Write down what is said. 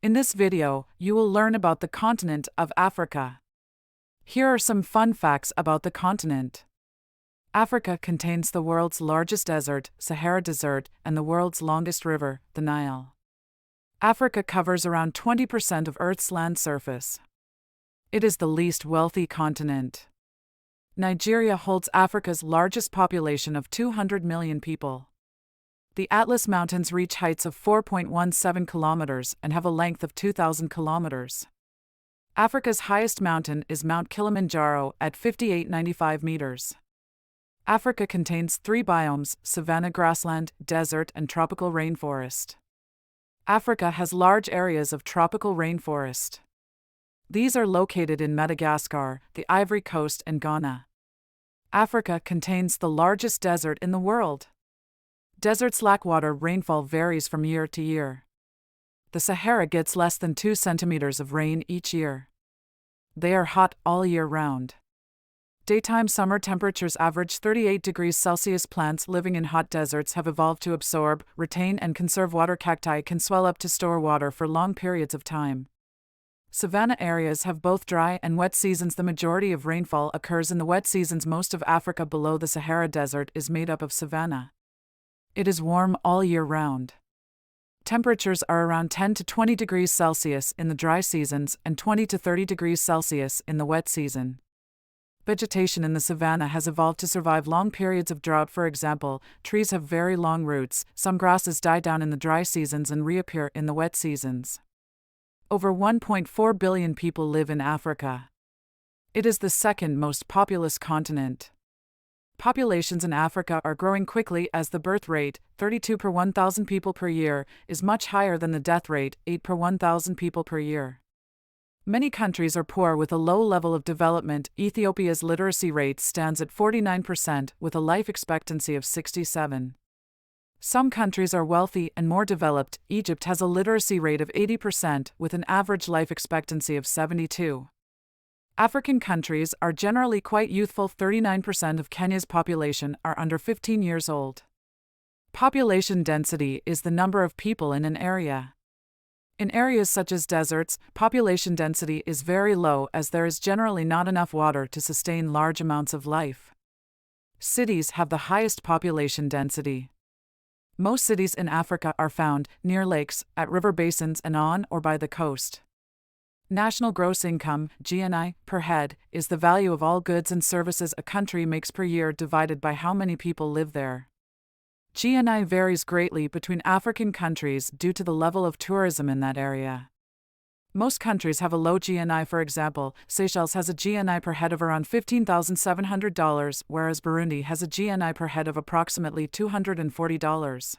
In this video, you will learn about the continent of Africa. Here are some fun facts about the continent. Africa contains the world's largest desert, Sahara Desert, and the world's longest river, the Nile. Africa covers around 20% of Earth's land surface. It is the least wealthy continent. Nigeria holds Africa's largest population of 200 million people. The Atlas Mountains reach heights of 4.17 kilometers and have a length of 2,000 kilometers. Africa's highest mountain is Mount Kilimanjaro at 5,895 meters. Africa contains 3 biomes: savanna grassland, desert, and tropical rainforest. Africa has large areas of tropical rainforest. These are located in Madagascar, the Ivory Coast, and Ghana. Africa contains the largest desert in the world. Deserts lack water. Rainfall varies from year to year. The Sahara gets less than 2 centimeters of rain each year. They are hot all year round. Daytime summer temperatures average 38 degrees Celsius. Plants living in hot deserts have evolved to absorb, retain, and conserve water. Cacti can swell up to store water for long periods of time. Savanna areas have both dry and wet seasons. The majority of rainfall occurs in the wet seasons. Most of Africa below the Sahara Desert is made up of savanna. It is warm all year round. Temperatures are around 10 to 20 degrees Celsius in the dry seasons and 20 to 30 degrees Celsius in the wet season. Vegetation in the savanna has evolved to survive long periods of drought. For example, trees have very long roots. Some grasses die down in the dry seasons and reappear in the wet seasons. Over 1.4 billion people live in Africa. It is the second most populous continent. Populations in Africa are growing quickly as the birth rate, 32 per 1,000 people per year, is much higher than the death rate, 8 per 1,000 people per year. Many countries are poor with a low level of development. Ethiopia's literacy rate stands at 49% with a life expectancy of 67. Some countries are wealthy and more developed. Egypt has a literacy rate of 80% with an average life expectancy of 72. African countries are generally quite youthful. 39% of Kenya's population are under 15 years old. Population density is the number of people in an area. In areas such as deserts, population density is very low as there is generally not enough water to sustain large amounts of life. Cities have the highest population density. Most cities in Africa are found near lakes, at river basins, and on or by the coast. National gross income, GNI, per head, is the value of all goods and services a country makes per year divided by how many people live there. GNI varies greatly between African countries due to the level of tourism in that area. Most countries have a low GNI. For example, Seychelles has a GNI per head of around $15,700, whereas Burundi has a GNI per head of approximately $240.